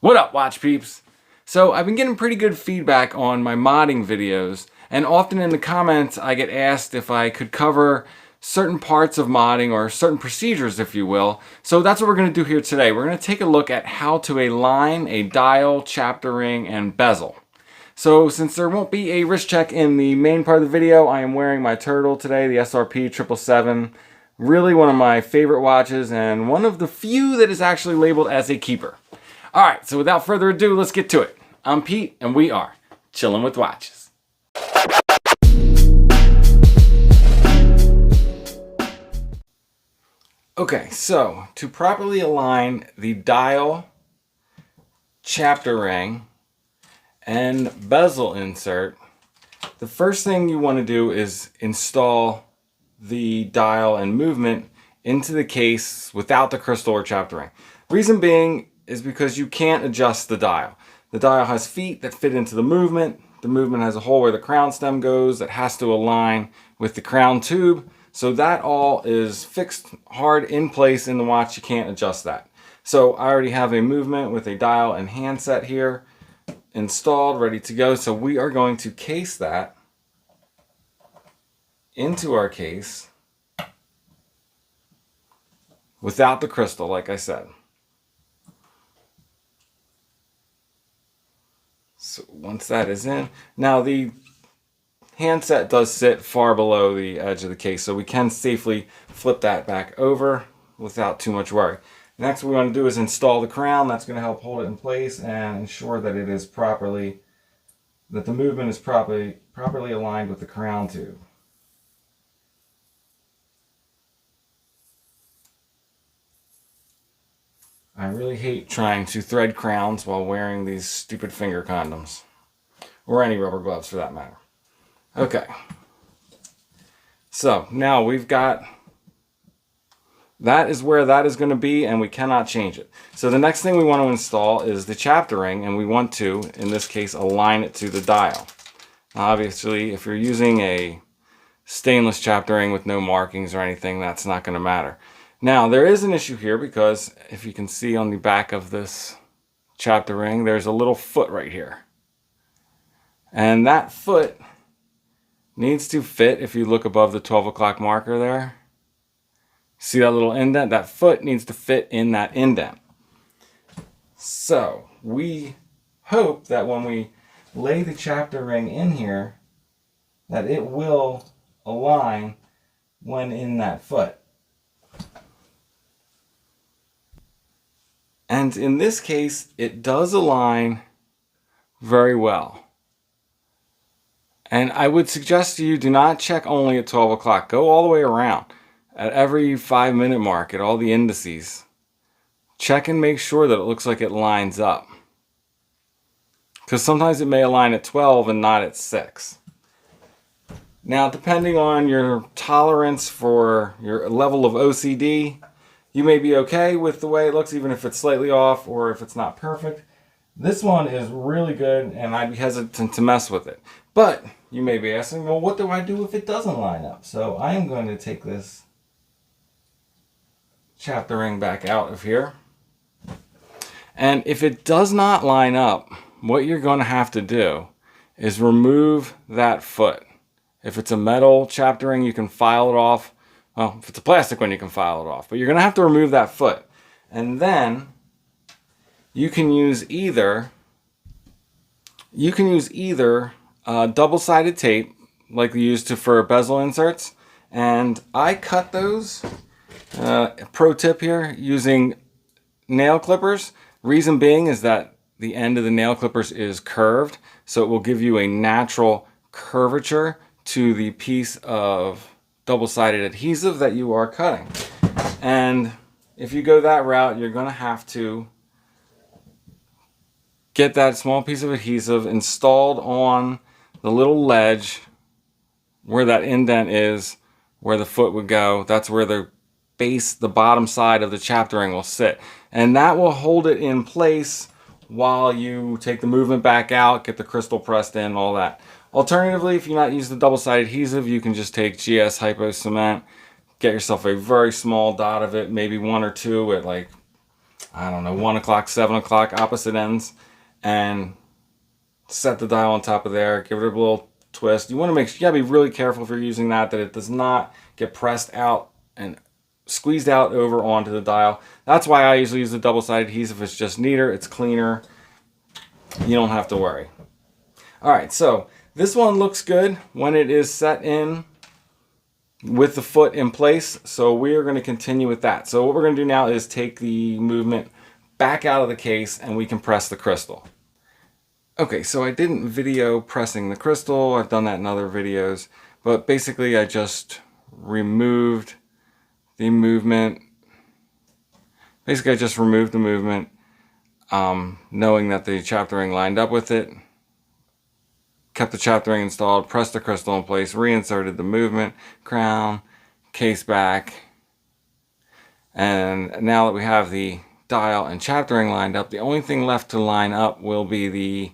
What up, watch peeps? So I've been getting pretty good feedback on my modding videos, and often in the comments I get asked if I could cover certain parts of modding or certain procedures, if you will. So that's what we're going to do here today. We're going to take a look at how to align a dial, chapter ring, and bezel. So since there won't be a wrist check in the main part of the video, I am wearing my Turtle today, the SRP 777. Really one of my favorite watches and one of the few that is actually labeled as a keeper. Alright, so without further ado, let's get to it. I'm Pete, and we are Chillin' with Watches. Okay, so to properly align the dial, chapter ring, and bezel insert, the first thing you want to do is install the dial and movement into the case without the crystal or chapter ring. Reason being is because you can't adjust the dial. The dial has feet that fit into the movement. The movement has a hole where the crown stem goes that has to align with the crown tube. So that all is fixed hard in place in the watch. You can't adjust that. So I already have a movement with a dial and handset here installed, ready to go. So we are going to case that into our case without the crystal, like I said. So once that is in, now the handset does sit far below the edge of the case, so we can safely flip that back over without too much worry. Next, what we want to do is install the crown. That's going to help hold it in place and ensure that it is properly, that the movement is properly aligned with the crown tube. I really hate trying to thread crowns while wearing these stupid finger condoms. Or any rubber gloves for that matter. Okay. So now we've got, that is where that is going to be, and we cannot change it. So the next thing we want to install is the chapter ring, and we want to, in this case, align it to the dial. Now, obviously, if you're using a stainless chapter ring with no markings or anything, that's not going to matter. Now, there is an issue here because if you can see on the back of this chapter ring, there's a little foot right here. And that foot needs to fit, if you look above the 12 o'clock marker there. See that little indent? That foot needs to fit in that indent. So, we hope that when we lay the chapter ring in here, that it will align when in that foot. And in this case, it does align very well. And I would suggest to you, do not check only at 12 o'clock. Go all the way around. At every 5-minute mark, at all the indices. Check and make sure that it looks like it lines up. Because sometimes it may align at 12 and not at 6. Now, depending on your tolerance for your level of OCD, you may be okay with the way it looks, even if it's slightly off or if it's not perfect. This one is really good, and I'd be hesitant to mess with it. But you may be asking, well, what do I do if it doesn't line up? So I am going to take this chapter ring back out of here. And if it does not line up, what you're going to have to do is remove that foot. If it's a metal chapter ring, you can file it off. Well, if it's a plastic one, you can file it off. But you're going to have to remove that foot. And then you can use either double-sided tape, like we used for bezel inserts. And I cut those, pro tip here, using nail clippers. Reason being is that the end of the nail clippers is curved, so it will give you a natural curvature to the piece of double-sided adhesive that you are cutting. And if you go that route, you're going to have to get that small piece of adhesive installed on the little ledge where that indent is, where the foot would go. That's where the base, the bottom side of the chapter ring will sit. And that will hold it in place while you take the movement back out, get the crystal pressed in, all that. Alternatively, if you're not using the double-sided adhesive, you can just take GS Hypo Cement, get yourself a very small dot of it, maybe 1 or 2 at like I don't know, 1 o'clock, 7 o'clock, opposite ends, and set the dial on top of there, give it a little twist. You want to make sure, you gotta be really careful if you're using that it does not get pressed out and squeezed out over onto the dial. That's why I usually use the double-sided adhesive. It's just neater, it's cleaner, you don't have to worry. All right, so this one looks good when it is set in with the foot in place, so we are going to continue with that. So what we're going to do now is take the movement back out of the case and we can press the crystal. Okay, so I didn't video pressing the crystal. I've done that in other videos, but basically I just removed the movement. Basically I just removed the movement, knowing that the chapter ring lined up with it. Kept the chapter ring installed, pressed the crystal in place, reinserted the movement, crown, case back. And now that we have the dial and chapter ring lined up, the only thing left to line up will be the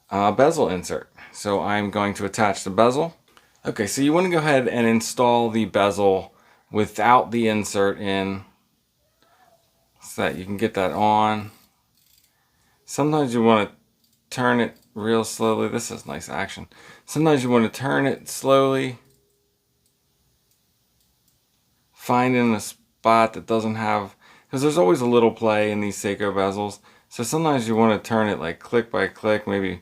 bezel insert. So I'm going to attach the bezel. Okay, so you want to go ahead and install the bezel without the insert in so that you can get that on. Sometimes you want to turn it real slowly. This is nice action. Sometimes you want to turn it slowly, finding a spot that doesn't have, because there's always a little play in these Seiko bezels. So sometimes you want to turn it like click by click, maybe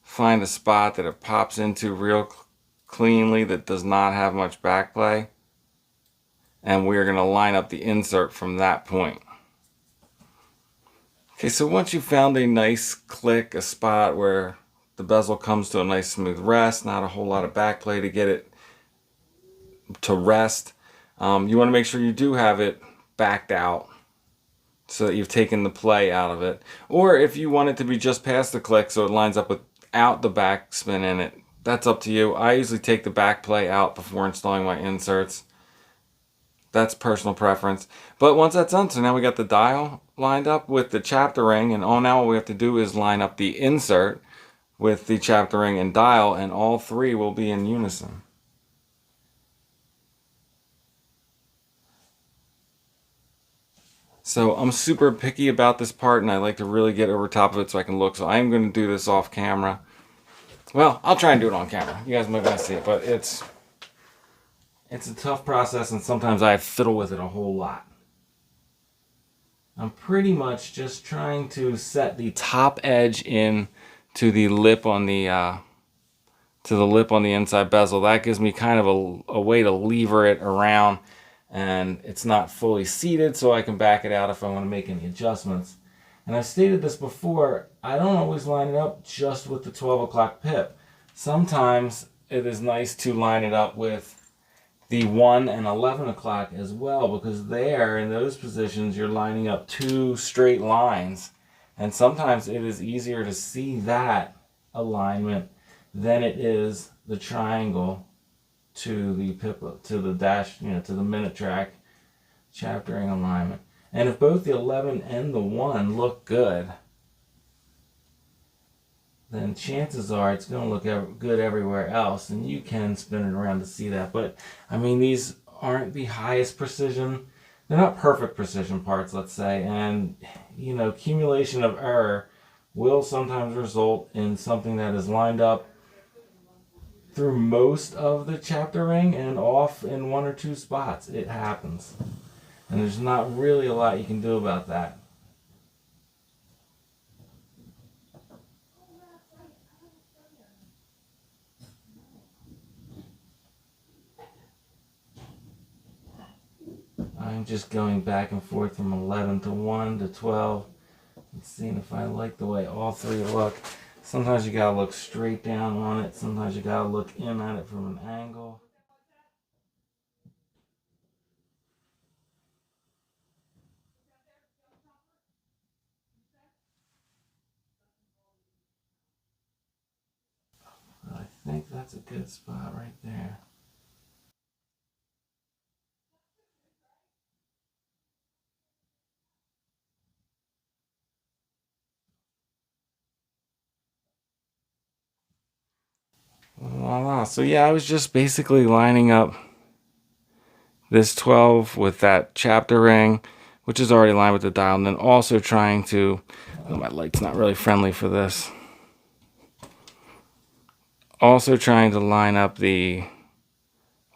find a spot that it pops into real cleanly that does not have much back play. And we're going to line up the insert from that point. Okay, so once you've found a nice click, a spot where the bezel comes to a nice smooth rest, not a whole lot of back play to get it to rest, you want to make sure you do have it backed out so that you've taken the play out of it. Or if you want it to be just past the click so it lines up without the back spin in it, that's up to you. I usually take the back play out before installing my inserts. That's personal preference. But once that's done, so now we got the dial lined up with the chapter ring, and all now what we have to do is line up the insert with the chapter ring and dial, and all three will be in unison. So I'm super picky about this part, and I like to really get over top of it so I can look. So I'm going to do this off camera. Well, I'll try and do it on camera. You guys might not see it, but it's a tough process, and sometimes I fiddle with it a whole lot. I'm pretty much just trying to set the top edge in to the lip on the inside bezel. That gives me kind of a way to lever it around, and it's not fully seated, so I can back it out if I want to make any adjustments. And I've stated this before, I don't always line it up just with the 12 o'clock pip. Sometimes it is nice to line it up with the 1 and 11 o'clock as well, because there, in those positions, you're lining up two straight lines, and sometimes it is easier to see that alignment than it is the triangle to the pip, to the dash, to the minute track chapter ring alignment. And if both the 11 and the 1 look good, then chances are it's going to look good everywhere else, and you can spin it around to see that. But I mean, these aren't the highest precision. They're not perfect precision parts, let's say, and accumulation of error will sometimes result in something that is lined up through most of the chapter ring and off in 1 or 2 spots. It happens, and there's not really a lot you can do about that. I'm just going back and forth from 11 to 1 to 12 and seeing if I like the way all three look. Sometimes you gotta look straight down on it. Sometimes you gotta look in at it from an angle. I think that's a good spot right there. Voila. So yeah, I was just basically lining up this 12 with that chapter ring which is already aligned with the dial, and then also trying to, oh, my light's not really friendly for this. Also trying to line up the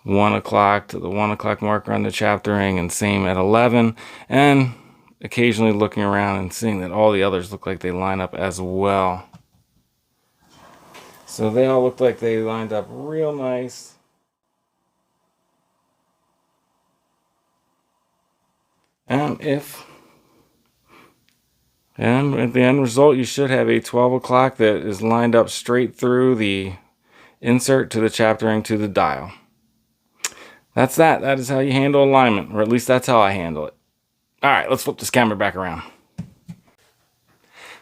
1 o'clock to the 1 o'clock marker on the chapter ring, and same at 11, and occasionally looking around and seeing that all the others look like they line up as well. So they all look like they lined up real nice. And at the end result, you should have a 12 o'clock that is lined up straight through the insert to the chapter ring to the dial. That's that. That is how you handle alignment, or at least that's how I handle it. All right, let's flip this camera back around.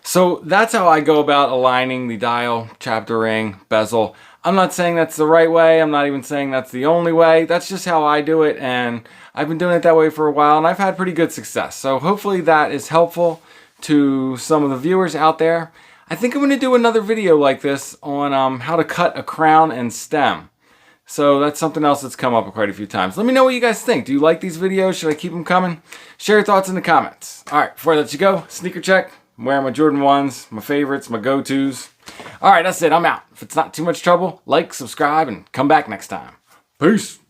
So that's how I go about aligning the dial, chapter ring, bezel. I'm not saying that's the right way. I'm not even saying that's the only way. That's just how I do it, and I've been doing it that way for a while, and I've had pretty good success. So hopefully that is helpful to some of the viewers out there. I think I'm going to do another video like this on how to cut a crown and stem. So that's something else that's come up quite a few times. Let me know what you guys think. Do you like these videos? Should I keep them coming? Share your thoughts in the comments. All right, before I let you go, sneaker check. I'm wearing my Jordan 1s, my favorites, my go-tos. All right, that's it. I'm out. If it's not too much trouble, like, subscribe, and come back next time. Peace.